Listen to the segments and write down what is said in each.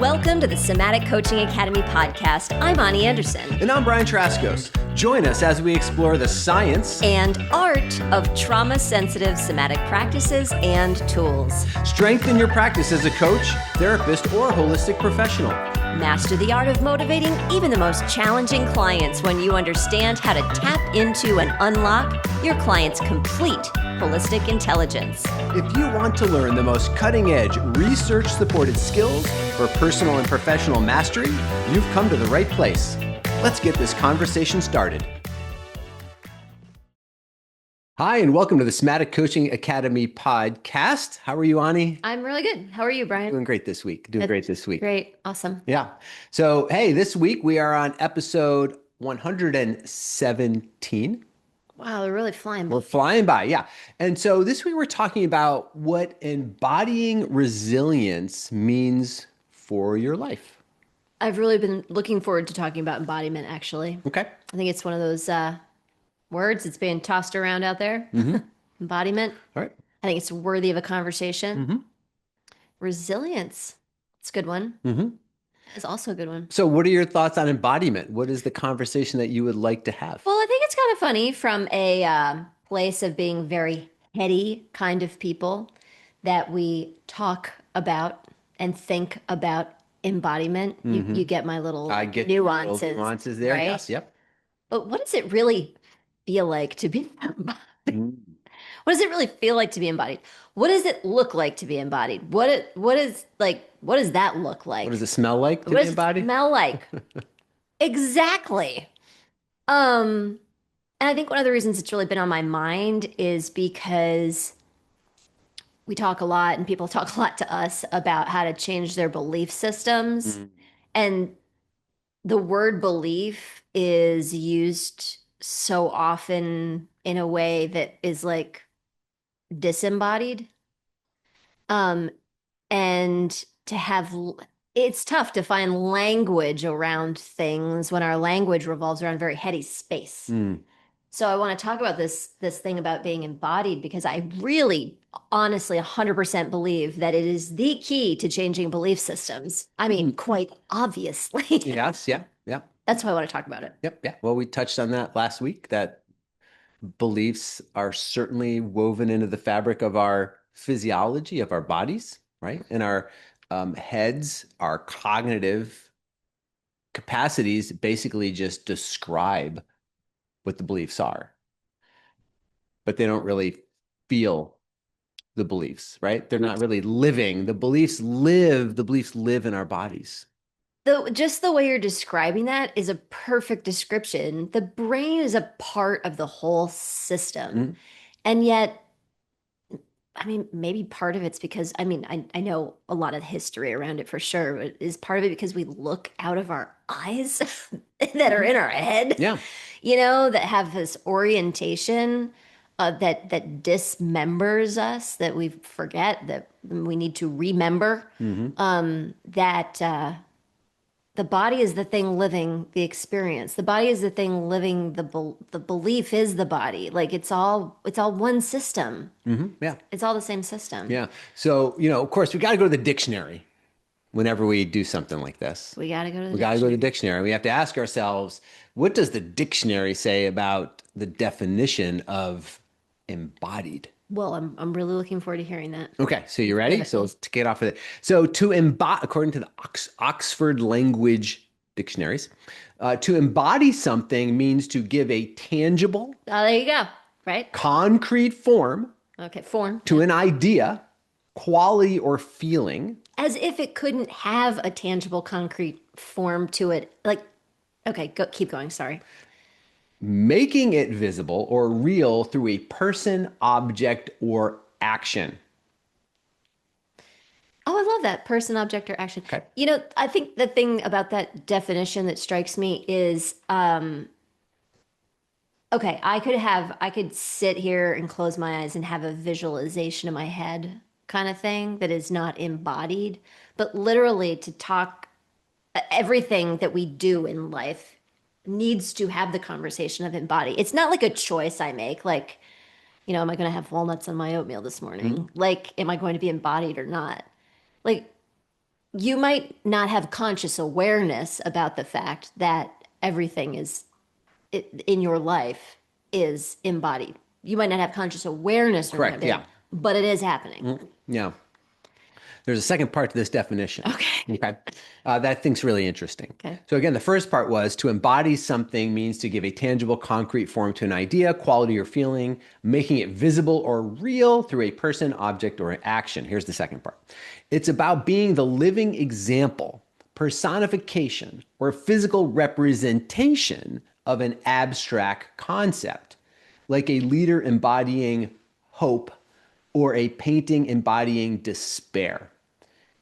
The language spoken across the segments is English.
Welcome to the Somatic Coaching Academy podcast. I'm Ani Anderson. And I'm Brian Trzaskos. Join us as we explore the science and art of trauma-sensitive somatic practices and tools. Strengthen your practice as a coach, therapist, or holistic professional. Master the art of motivating even the most challenging clients when you understand how to tap into and unlock your client's complete holistic intelligence. If you want to learn the most cutting-edge, research-supported skills for personal and professional mastery, you've come to the right place. Let's get this conversation started. Hi, and welcome to the Somatic Coaching Academy podcast. How are you, Ani? I'm really good. How are you, Brian? Doing great this week. Great. Awesome. Yeah. So, hey, this week we are on episode 117. Wow, they're really flying by. We're flying by, yeah. And so this week we're talking about what embodying resilience means for your life. I've really been looking forward to talking about embodiment, actually. Okay. I think it's one of those words that's being tossed around out there. Mm-hmm. Embodiment. All right. I think it's worthy of a conversation. Mm-hmm. Resilience. It's a good one. Mm-hmm. It's also a good one. So what are your thoughts on embodiment? What is the conversation that you would like to have? Well, I think it's kind of funny from a place of being very heady kind of people that we talk about and think about embodiment. Mm-hmm. You get my little nuances. Little nuances there, right? Yes, yep. But what does it really feel like to be embodied? What does it really feel like to be embodied? What does it look like to be embodied? What does that look like? What does it smell like to be embodied? What does it smell like? Exactly. And I think one of the reasons it's really been on my mind is because we talk a lot and people talk a lot to us about how to change their belief systems. Mm. And the word belief is used so often in a way that is like disembodied. And to have, it's tough to find language around things when our language revolves around very heady space. Mm. So I want to talk about this thing about being embodied because I really, honestly, 100% believe that it is the key to changing belief systems. I mean, quite obviously. Yes, yeah. That's why I want to talk about it. Yep, yeah. Well, we touched on that last week, that beliefs are certainly woven into the fabric of our physiology, of our bodies, right? And our heads, our cognitive capacities basically just describe what the beliefs are, but they don't really feel the beliefs, right? They're not really living. The beliefs live in our bodies. Just the way you're describing that is a perfect description. The brain is a part of the whole system. Mm-hmm. And yet, I mean, maybe part of it's because, I mean, I know a lot of history around it for sure, but is part of it because we look out of our eyes that are in our head? Yeah. You know, that have this orientation that dismembers us, that we forget, that we need to remember, that the body is the thing living the experience. The body is the thing living the belief is the body. Like it's all one system. Mm-hmm. Yeah. It's all the same system. Yeah. So, of course, we got to go to the dictionary whenever we do something like this. We got to go to the dictionary. We have to ask ourselves, what does the dictionary say about the definition of embodied? Well, I'm really looking forward to hearing that. Okay, so you ready? So let's get off of it. So to embody, according to the Oxford Language Dictionaries, to embody something means to give a tangible, there you go, right? Concrete form. Okay, form. To an idea, quality, or feeling. As if it couldn't have a tangible, concrete form to it. Like, okay, keep going, sorry. Making it visible or real through a person, object, or action. Oh, I love that. Person, object, or action. Okay. I think the thing about that definition that strikes me is, okay, I could sit here and close my eyes and have a visualization in my head kind of thing that is not embodied, but literally to talk, everything that we do in life needs to have the conversation of embody. It's not like a choice I make, like, am I going to have walnuts on my oatmeal this morning? Mm-hmm. Like, am I going to be embodied or not? Like, you might not have conscious awareness about the fact that everything is in your life is embodied. You might not have conscious awareness or Correct. anything, Yeah. but it is happening. Yeah. There's a second part to this definition. Okay. Okay. That I think's really interesting. Okay. So again, the first part was to embody something means to give a tangible, concrete form to an idea, quality, or feeling, making it visible or real through a person, object, or action. Here's the second part. It's about being the living example, personification, or physical representation of an abstract concept, like a leader embodying hope or a painting embodying despair.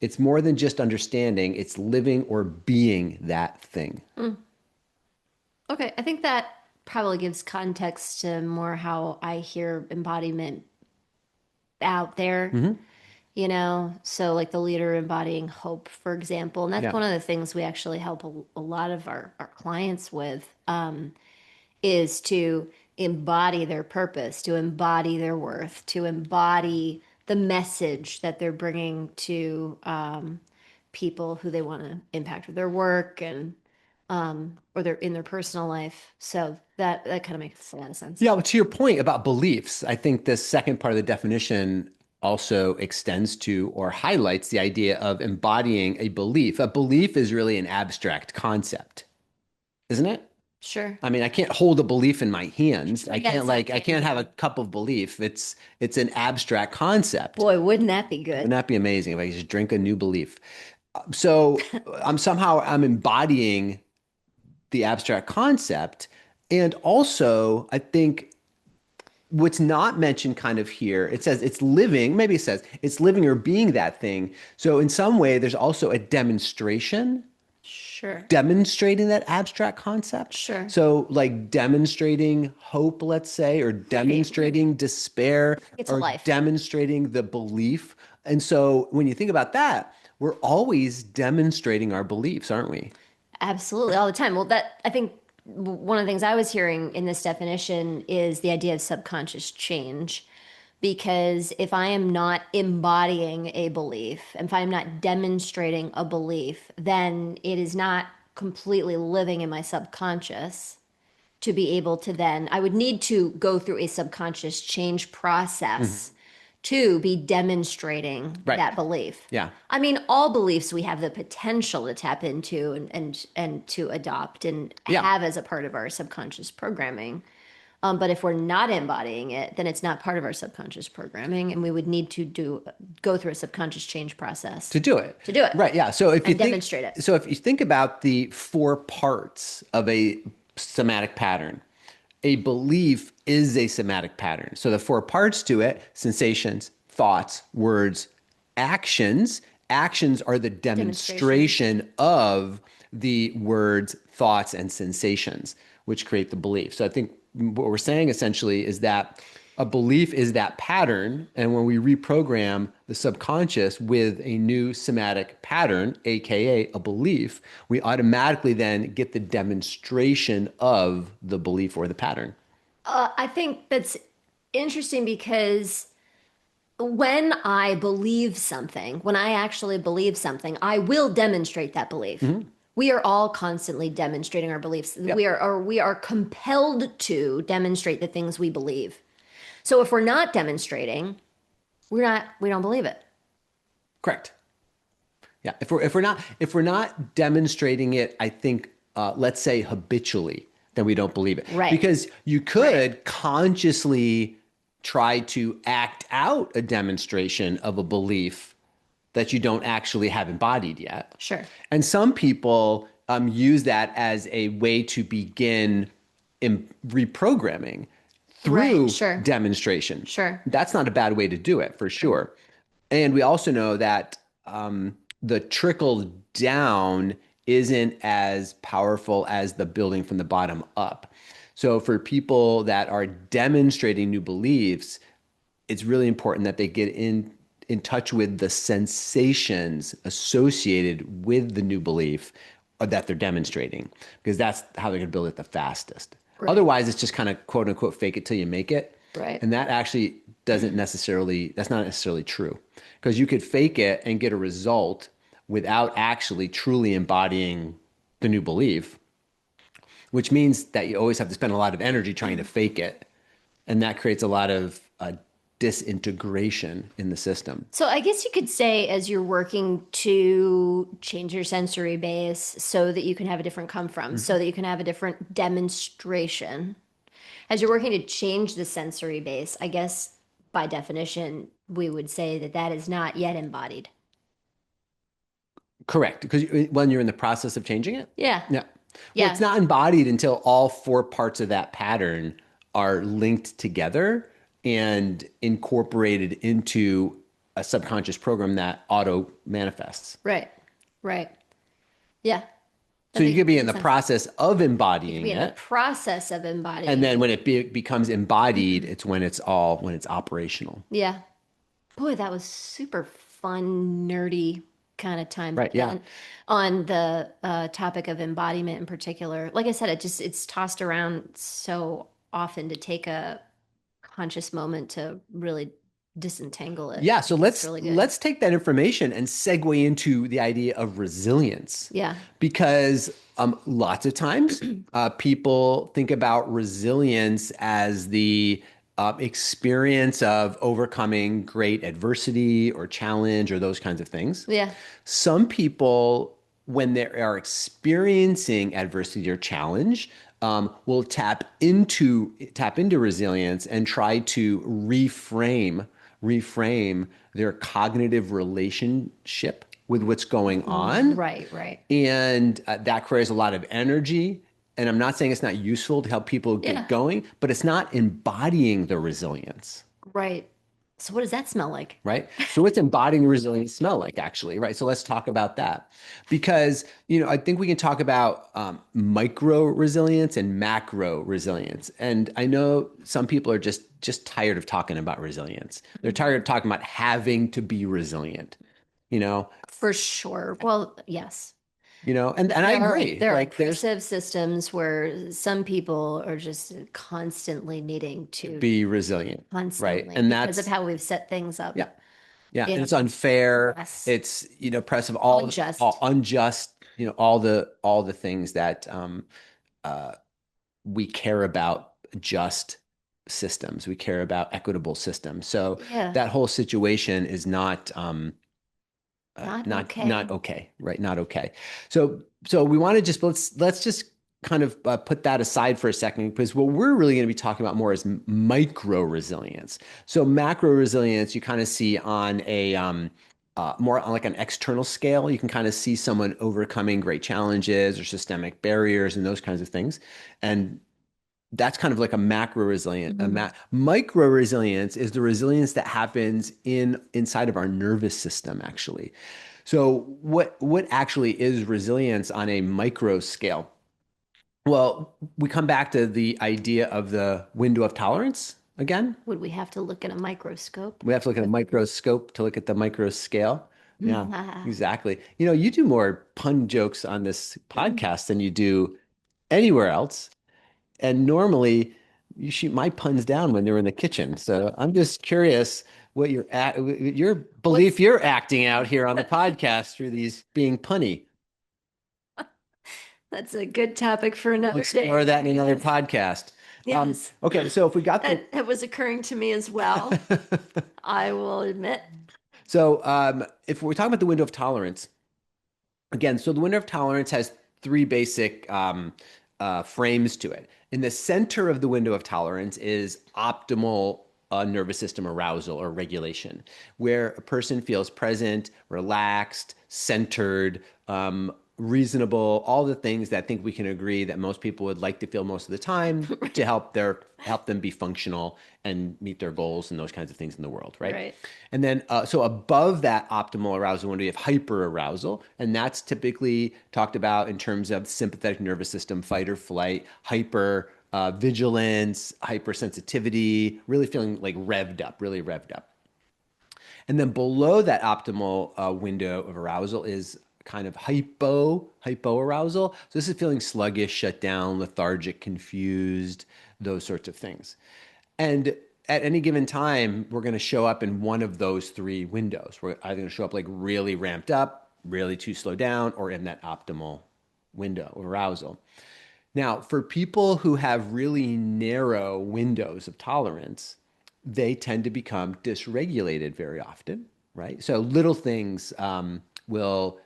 It's more than just understanding, it's living or being that thing. Mm. Okay. I think that probably gives context to more how I hear embodiment out there, Mm-hmm. So like the leader embodying hope, for example. And that's Yeah. one of the things we actually help a lot of our clients with. Is to embody their purpose, to embody their worth, to embody the message that they're bringing to people who they want to impact with their work and or their in their personal life. So that kind of makes a lot of sense. Yeah, well, to your point about beliefs, I think the second part of the definition also extends to or highlights the idea of embodying a belief. A belief is really an abstract concept, isn't it? Sure. I mean, I can't hold a belief in my hands. I Yeah, can't it's not I can't have a tangible. cup of belief. It's an abstract concept. Boy, wouldn't that be Wouldn't good? that be amazing if I could just drink a new belief? So I'm embodying the abstract concept. And also, I think what's not mentioned kind of here, it says it's living, maybe it says it's living or being that thing. So in some way, there's also a demonstration Sure. demonstrating that abstract concept. Sure. So, like demonstrating hope, let's say, or Right. demonstrating despair, It's a or life. demonstrating the belief. And so, when you think about that, we're always demonstrating our beliefs, aren't we? Absolutely, all the time. Well, that I think one of the things I was hearing in this definition is the idea of subconscious change. Because if I am not embodying a belief, if I'm not demonstrating a belief, then it is not completely living in my subconscious to be able to then, I would need to go through a subconscious change process Mhm. to be demonstrating Right. that belief. Yeah. I mean, all beliefs we have the potential to tap into and to adopt and Yeah. have as a part of our subconscious programming. But if we're not embodying it, then it's not part of our subconscious programming, and we would need to go through a subconscious change process To do it. to do it Right. Yeah. and demonstrate it. So if you think about the four parts of a somatic pattern, a belief is a somatic pattern. So the four parts to it, sensations, thoughts, words, actions. Actions are the Demonstration. demonstration of the words, thoughts, and sensations, which create the belief. So I think what we're saying essentially is that a belief is that pattern. And when we reprogram the subconscious with a new somatic pattern, AKA a belief, we automatically then get the demonstration of the belief or the pattern. I think that's interesting because when I believe something, when I actually believe something, I will demonstrate that belief. Mhm. We are all constantly demonstrating our beliefs. Yep. We are compelled to demonstrate the things we believe. So if we're not demonstrating, we don't believe it. Correct. Yeah. If we're not demonstrating it, I think let's say habitually, then we don't believe it. Right. Because you Right. could consciously try to act out a demonstration of a belief that you don't actually have embodied yet. Sure. And some people use that as a way to begin reprogramming Right. through Sure. demonstration. Sure. That's not a bad way to do it for Sure. sure. And we also know that the trickle down isn't as powerful as the building from the bottom up. So for people that are demonstrating new beliefs, it's really important that they get in touch with the sensations associated with the new belief that they're demonstrating, because that's how they're going to build it the fastest. Right. Otherwise, it's just kind of quote unquote fake it till you make it. Right. And that actually that's not necessarily true, because you could fake it and get a result without actually truly embodying the new belief, which means that you always have to spend a lot of energy trying to fake it. And that creates a lot of disintegration in the system. So I guess you could say as you're working to change your sensory base so that you can have a different come from, so Mhm. that you can have a different demonstration. As you're working to change the sensory base, I guess by definition, we would say that that is not yet embodied. Correct. Because when you're in the process of changing it, Yeah. yeah. Well, it's Yeah. not embodied until all four parts of that pattern are linked together and incorporated into a subconscious program that auto manifests. Right. Right. Yeah. I So you think could be that in makes the sense. process of You could embodying be in the it. process of And embodying then it. when it becomes embodied, it's when it's operational. Yeah. Boy, that was super fun, nerdy kind of time Right. Yeah. spent on the topic of embodiment in particular. Like I said, it's tossed around so often to take a conscious moment to really disentangle it. Yeah, I so think it's let's really good. let's take that information and segue into the idea of resilience, Yeah. because lots of times people think about resilience as the experience of overcoming great adversity or challenge or those kinds of things. Yeah. Some people, when they are experiencing adversity or challenge, will tap into resilience and try to reframe their cognitive relationship with what's going on, Right, right. and that creates a lot of energy. And I'm not saying it's not useful to help people get Yeah. going, but it's not embodying the resilience. Right. So what does that smell like? Right. So what's embodying resilience smell like, actually? Right. So let's talk about that, because, I think we can talk about micro resilience and macro resilience. And I know some people are just tired of talking about resilience. They're tired of talking about having to be resilient, you know, For sure. Well, yes. and I agree. There are Like there's oppressive systems where some people are just constantly needing to be resilient. Right. constantly And because of that's, how we've set things yeah. up Yeah, and it's in unfair. us. It's oppressive. All Unjust. unjust. All the things that uh, we care about. Just systems. We care about equitable systems. So Yeah. that whole situation is not Not not okay. okay, right? Not okay. So we want to just let's just kind of put that aside for a second, because what we're really going to be talking about more is micro resilience. So macro resilience you kind of see on a more on like an external scale. You can kind of see someone overcoming great challenges or systemic barriers and those kinds of things, and that's kind of like a macro resilient. Mhm. Micro resilience is the resilience that happens inside of our nervous system, actually. So what actually is resilience on a micro scale? Well, we come back to the idea of the window of tolerance again. Would we have to look at a microscope? We have to look at a microscope to look at the micro scale. Yeah, exactly. You do more pun jokes on this podcast than you do anywhere else. And normally you shoot my puns down when they're in the kitchen. So I'm just curious what your belief What's you're acting out here on the podcast through these being punny. That's a good topic for We'll another explore day. that in another podcast. Yes. Okay, so if we got through, That was occurring to me as well. I will admit. so if we're talking about the window of tolerance, again, so the window of tolerance has three basic frames to it. In the center of the window of tolerance is optimal nervous system arousal or regulation, where a person feels present, relaxed, centered, reasonable, all the things that I think we can agree that most people would like to feel most of the time to Right. help them be functional and meet their goals and those kinds of things in the world, right? Right. And then, so above that optimal arousal window, you have hyper arousal, and that's typically talked about in terms of sympathetic nervous system, fight or flight, hyper vigilance, hypersensitivity, really feeling like revved up, really revved up. And then below that optimal window of arousal is kind of hypo arousal. So this is feeling sluggish, shut down, lethargic, confused, those sorts of things. And at any given time, we're going to show up in one of those three windows. We're either going to show up like really ramped up, really too slow down or in that optimal window of arousal. Now, for people who have really narrow windows of tolerance, they tend to become dysregulated very often, right? So little things will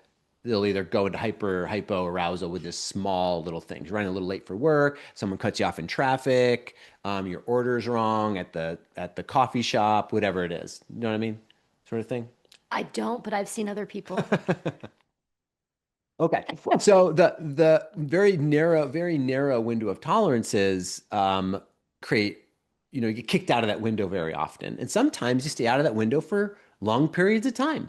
they'll either go into hypo arousal with this small little things. You're running a little late for work, someone cuts you off in traffic, your order's wrong at the coffee shop, whatever it is. You know what I mean? Sort of thing. I don't, but I've seen other people. Okay. So the very narrow window of tolerances create, you get kicked out of that window very often. And sometimes you stay out of that window for long periods of time.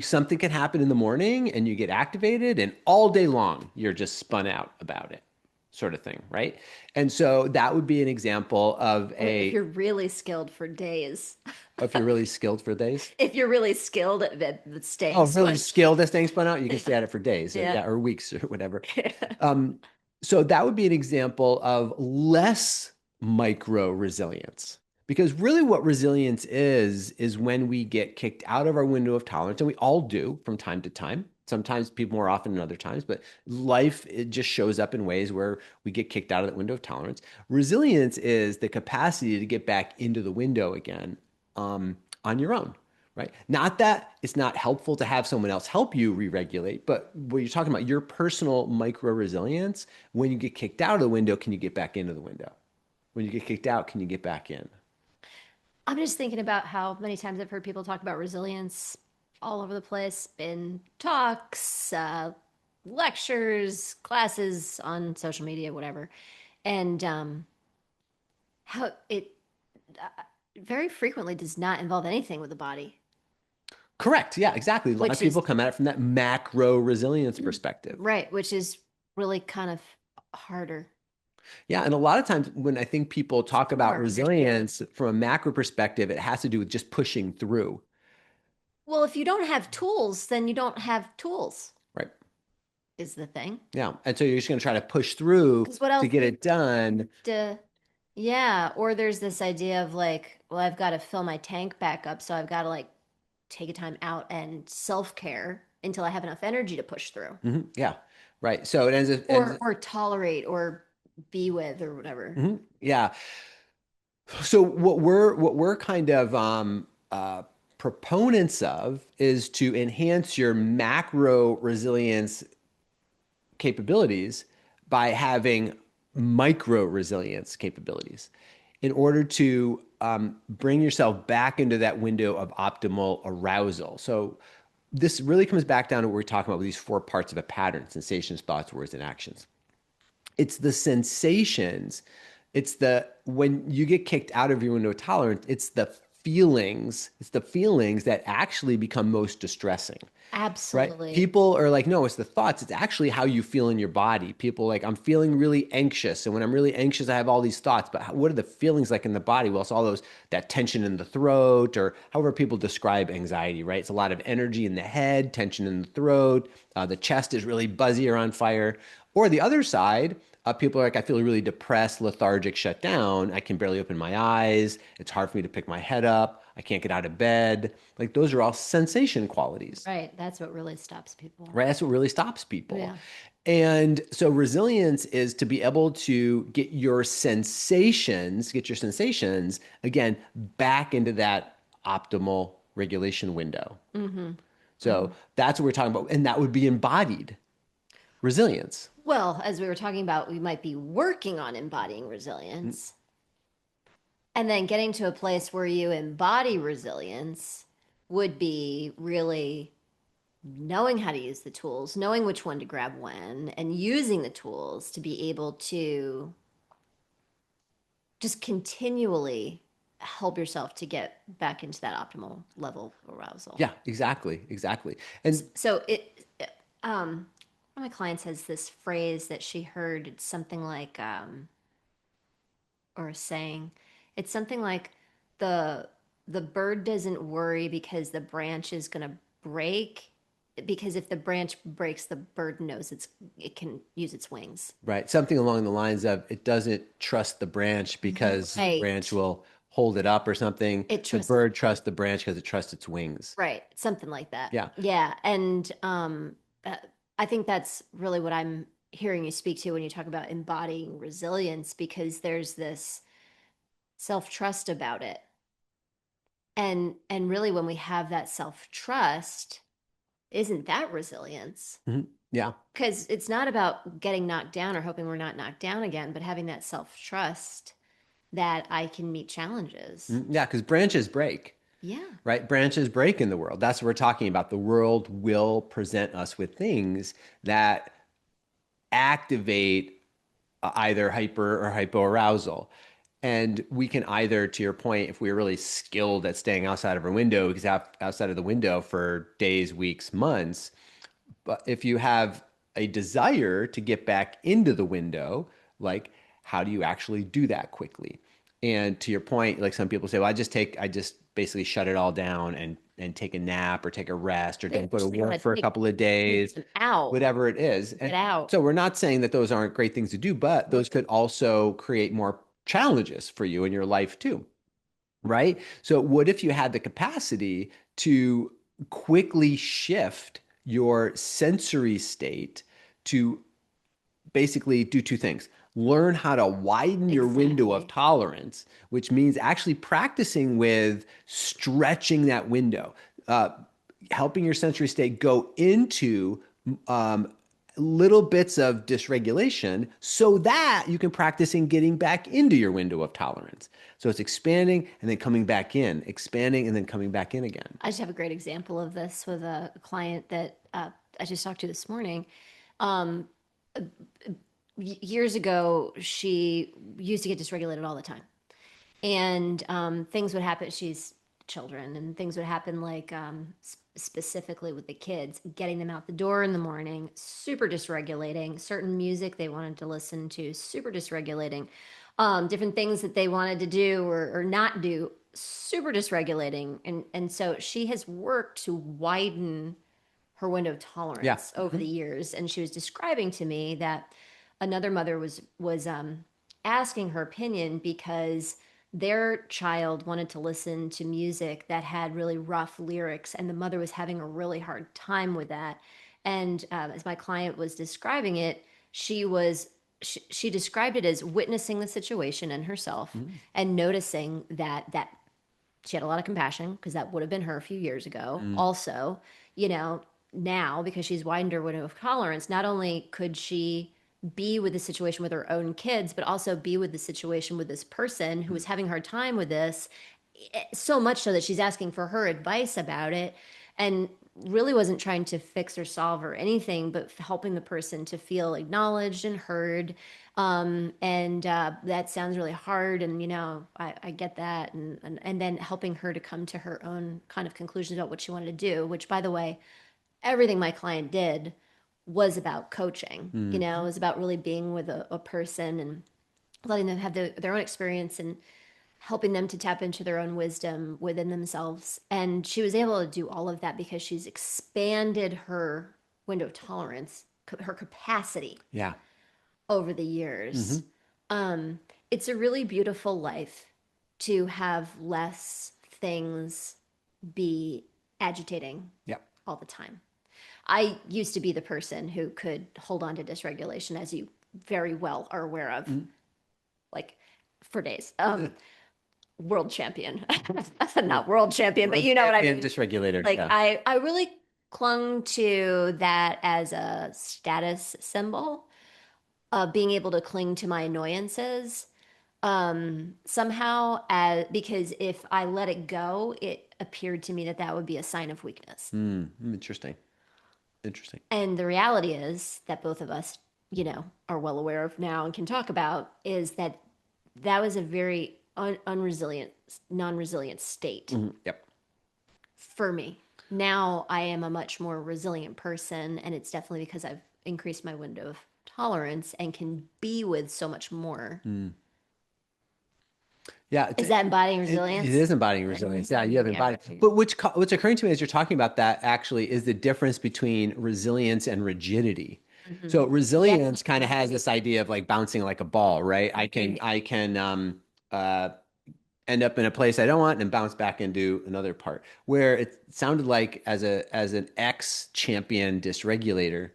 Something can happen in the morning and you get activated, and all day long you're just spun out about it, sort of thing, right? And so that would be an example of Or if a you're really skilled for days. if you're really skilled for days. If you're really skilled at Oh, staying really spun. skilled at staying spun out, you can stay at it for days or Yeah. yeah, or weeks or whatever. Um, so that would be an example of less micro resilience. Because really what resilience is when we get kicked out of our window of tolerance, and we all do from time to time. Sometimes people more often than other times, but life, it just shows up in ways where we get kicked out of that window of tolerance. Resilience is the capacity to get back into the window again on your own, right? Not that it's not helpful to have someone else help you re-regulate, but what you're talking about, your personal micro resilience, when you get kicked out of the window, can you get back into the window? When you get kicked out, can you get back in? I'm just thinking about how many times I've heard people talk about resilience all over the place in talks, lectures, classes on social media, whatever. And how it very frequently does not involve anything with the body, Correct. Yeah, exactly. A lot of which is people come at it from that macro resilience perspective. right, which is really kind of harder. Yeah, and a lot of times when I think people It's talk about more. resilience from a macro perspective, it has to do with just pushing through, Well, if you don't have tools, then you don't have tools, right? is the thing. Yeah. And so you're just going to try to push through Because what to else get is it done. to, yeah, or there's this idea of like, well, I've got to fill my tank back up, so I've got to like take a time out and self-care until I have enough energy to push through Yeah. Right. So it or tolerate or be with or whatever. yeah. So what we're kind of proponents of is to enhance your macro resilience capabilities by having micro resilience capabilities in order to bring yourself back into that window of optimal arousal. So this really comes back down to what we're talking about with these four parts of a pattern: sensations, thoughts, words, and actions. It's the sensations. It's the when you get kicked out of your window of tolerance, it's the feelings that actually become most distressing, right? Absolutely. People are like, no, it's the thoughts. It's actually how you feel in your body. People are like, I'm feeling really anxious. And when I'm really anxious, I have all these thoughts. But what are the feelings like in the body? Well, it's all that tension in the throat, or however people describe anxiety, right? It's a lot of energy in the head, tension in the throat. The chest is really buzzy or on fire. Or the other side, people are like, I feel really depressed, lethargic, shut down. I can barely open my eyes. It's hard for me to pick my head up. I can't get out of bed. Like those are all sensation qualities, Right. That's what really stops people. right? That's what really stops people. Yeah. And so resilience is to be able to get your sensations again back into that optimal regulation window. Mm-hmm. Mm-hmm. So that's what we're talking about. And that would be embodied resilience. Well, as we were talking about, we might be working on embodying resilience. And then getting to a place where you embody resilience would be really knowing how to use the tools, knowing which one to grab when, and using the tools to be able to just continually help yourself to get back into that optimal level of arousal. Yeah, exactly, exactly. And So one of my clients has this phrase that she heard. It's something like, or a saying. It's something like the the bird doesn't worry because the branch is going to break, because if the branch breaks, the bird knows it can use its wings. right, something along the lines of it doesn't trust the branch because the branch Right. will hold it up or something. It The trusts, bird trusts the branch because it trusts its wings. right, something like that. Yeah. Yeah, and uh, I think that's really what I'm hearing you speak to when you talk about embodying resilience, because there's this self-trust about it. And really when we have that self-trust, isn't that resilience? Mhm. Yeah. Because it's not about getting knocked down or hoping we're not knocked down again, but having that self-trust that I can meet challenges. Mhm. Yeah, because branches break, Yeah, right? Branches break in the world. That's what we're talking about. The world will present us with things that activate either hyper or hypoarousal. And we can either, to your point, if we're really skilled at staying outside of our window, we can stay outside of the window for days, weeks, months. But if you have a desire to get back into the window, like how do you actually do that quickly? And to your point, like some people say, well, I just basically shut it all down and take a nap or take a rest or they don't go to actually work want for to a take couple of days, them out, whatever it is. And get out. so we're not saying that those aren't great things to do, but those could also create more challenges for you in your life too, right? So what if you had the capacity to quickly shift your sensory state to basically do two things? Learn how to widen your window of Exactly. tolerance, which means actually practicing with stretching that window, uh, helping your sensory state go into um, little bits of dysregulation so that you can practice in getting back into your window of tolerance. So it's expanding and then coming back in, expanding and then coming back in again. I just have a great example of this with a client that I just talked to this morning. Um, Years ago, she used to get dysregulated all the time. And things would happen. She's children, and things would happen like specifically with the kids, getting them out the door in the morning, super dysregulating. Certain music they wanted to listen to, super dysregulating. Different things that they wanted to do or not do, super dysregulating. And so she has worked to widen her window of Yeah. tolerance over the Mhm. years. And she was describing to me that another mother was asking her opinion because their child wanted to listen to music that had really rough lyrics, and the mother was having a really hard time with that. And as my client was describing it, she described it as witnessing the situation and herself Mhm. and noticing that she had a lot of compassion because that would have been her a few years ago. Mhm. Also, you know, now because she's widened her window of tolerance, not only could she be with the situation with her own kids, but also be with the situation with this person who was having a hard time with this, so much so that she's asking for her advice about it and really wasn't trying to fix or solve or anything, but helping the person to feel acknowledged and heard. And that sounds really hard. And, I get that. And then helping her to come to her own kind of conclusions about what she wanted to do, which, by the way, everything my client did was about coaching. Mhm. It was about really being with a person and letting them have their own experience and helping them to tap into their own wisdom within themselves. And she was able to do all of that because she's expanded her window of tolerance, her capacity Yeah. over the years. Hmm. Um, it's a really beautiful life to have less things be agitating Yeah. all the time. I used to be the person who could hold on to dysregulation, as you very well are aware of, Mhm. like for days. World champion, not world champion, but World you know what I champion mean. dysregulator. Like Yeah. I really clung to that as a status symbol of being able to cling to my annoyances somehow as because if I let it go, it appeared to me that that would be a sign of weakness. Interesting. Interesting. And the reality is that both of us, are well aware of now and can talk about is that that was a very unresilient, non-resilient state Mhm. Yep. for me. Now I am a much more resilient person, and it's definitely because I've increased my window of tolerance and can be with so much more. Mm. Yeah, Is that embodying it resilience? is embodying resilience. Yeah, you have Yeah. embodied. But what's occurring to me as you're talking about that actually is the difference between resilience and rigidity. Hmm. So Yeah. resilience kind of has this idea of like bouncing like a ball, right? I can uh end up in a place I don't want and then bounce back into another part. Where it sounded like as an ex-champion dysregulator,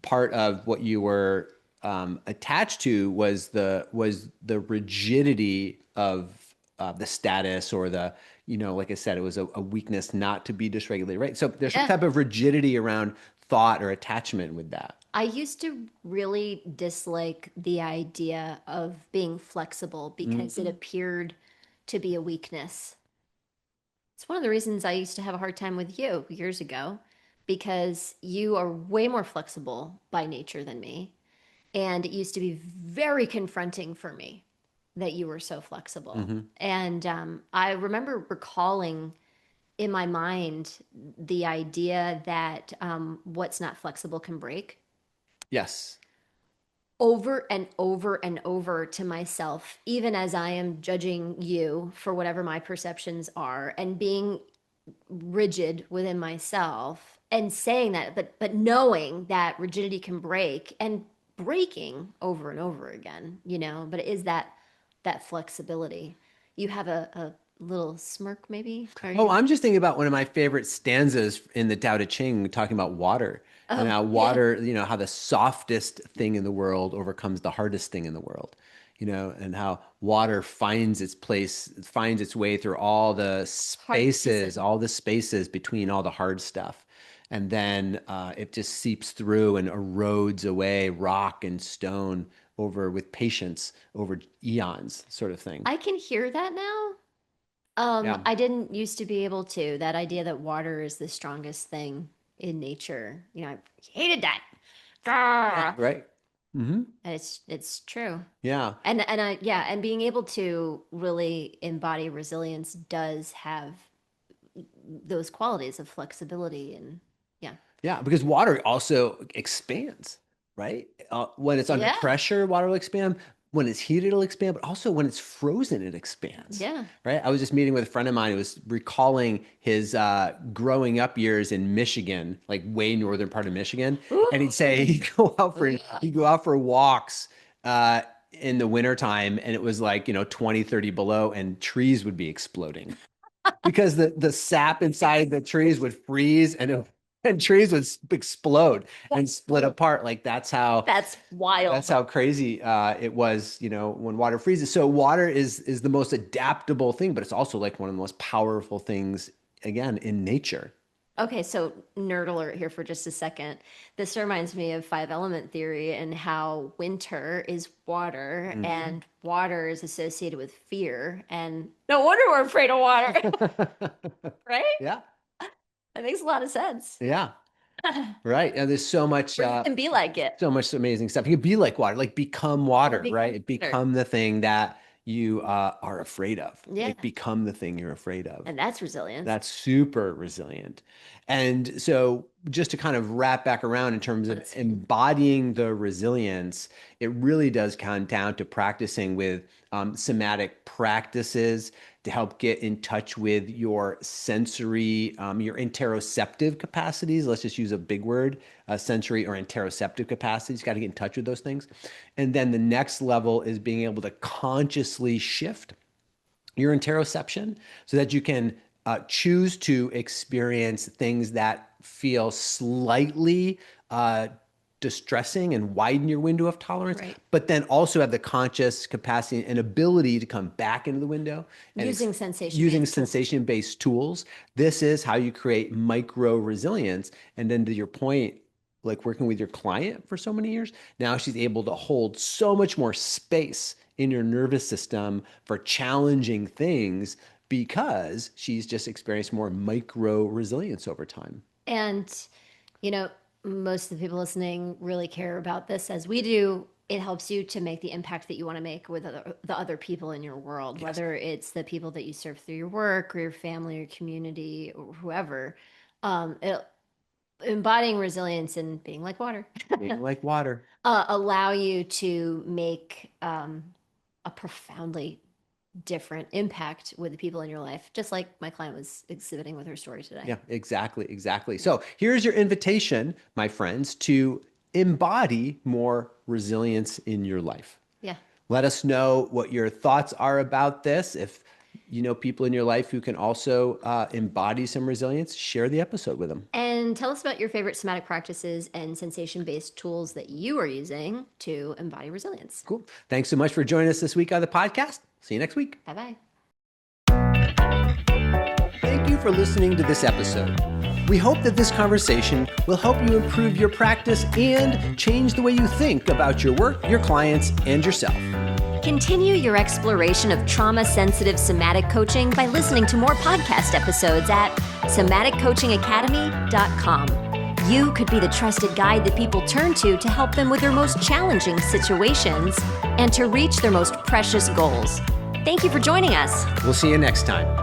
part of what you were attached to was the rigidity of the status or the, like I said, it was a weakness not to be dysregulated, right? So there's some Yeah. type of rigidity around thought or attachment with that. I used to really dislike the idea of being flexible because it Mhm. appeared to be a weakness. It's one of the reasons I used to have a hard time with you years ago because you are way more flexible by nature than me. And it used to be very confronting for me that you were so flexible. Mhm. And I remember recalling in my mind the idea that what's not flexible can break Yes. over and over and over to myself, even as I am judging you for whatever my perceptions are and being rigid within myself and saying that, but knowing that rigidity can break and breaking over and over again, but it is that flexibility. You have a little smirk, maybe? Are Oh, you? I'm just thinking about one of my favorite stanzas in the Tao Te Ching, talking about water and Oh, how yeah. water, how the softest thing in the world overcomes the hardest thing in the world, and how water finds its place, finds its way through Hard season. all the spaces between all the hard stuff. And then it just seeps through and erodes away rock and stone over with patience over eons, sort of thing. I can hear that now. Yeah. I didn't used to be able to. That idea that water is the strongest thing in nature. I hated that. Yeah. Grr. Right. Hmm. And it's true. Yeah. And I yeah, and being able to really embody resilience does have those qualities of flexibility and yeah. Yeah, because water also expands, right? When it's under Yeah. pressure, water will expand. When it's heated, it'll expand, but also when it's frozen, it expands, Yeah. right? I was just meeting with a friend of mine who was recalling his growing up years in Michigan, like way northern part of Michigan, and Ooh. he'd say he'd go out for walks in the wintertime, and it was like 20, 30 below, and trees would be exploding because the sap inside the trees would freeze and trees would explode and split apart. Like That's that's wild. how crazy it was, when water freezes. So water is the most adaptable thing, but it's also like one of the most powerful things again in nature. Okay, so nerd alert here for just a second. This reminds me of five element theory and how winter is water Mhm. and water is associated with fear. And no wonder we're afraid of water, right? Yeah. That makes a lot of sense. Yeah. Right. And there's so much Or you can be like it. so much amazing stuff. You can be like water, like become Or water, become right? water. Become the thing that you are afraid of. Yeah. Like become the thing you're afraid of. And that's resilience. That's super resilient. And so, just to kind of wrap back around in terms of Let's embodying the resilience, it really does come down to practicing with somatic practices to help get in touch with your sensory, your interoceptive capacities. Let's just use a big word, sensory or interoceptive capacities. Got to get in touch with those things. And then the next level is being able to consciously shift your interoception so that you can choose to experience things that feel slightly distressing and widen your window of tolerance, right. but then also have the conscious capacity and ability to come back into the window and Using using sensation-based tools. sensation-based tools. This is how you create micro resilience. And then to your point, like working with your client for so many years, now she's able to hold so much more space in your nervous system for challenging things because she's just experienced more micro resilience over time. And, you know, most of the people listening really care about this as we do. It helps you to make the impact that you want to make with the other people in your world, Yes. whether it's the people that you serve through your work or your family or community or whoever. It, embodying resilience and being like water Being like water. allow you to make a profoundly different impact with the people in your life, just like my client was exhibiting with her story today. Yeah, exactly, exactly. So here's your invitation, my friends, to embody more resilience in your life. Yeah. Let us know what your thoughts are about this. If you know people in your life who can also embody some resilience, share the episode with them. And tell us about your favorite somatic practices and sensation-based tools that you are using to embody resilience. Cool. Thanks so much for joining us this week on the podcast. See you next week. Bye-bye. Thank you for listening to this episode. We hope that this conversation will help you improve your practice and change the way you think about your work, your clients, and yourself. Continue your exploration of trauma-sensitive somatic coaching by listening to more podcast episodes at somaticcoachingacademy.com. You could be the trusted guide that people turn to help them with their most challenging situations and to reach their most precious goals. Thank you for joining us. We'll see you next time.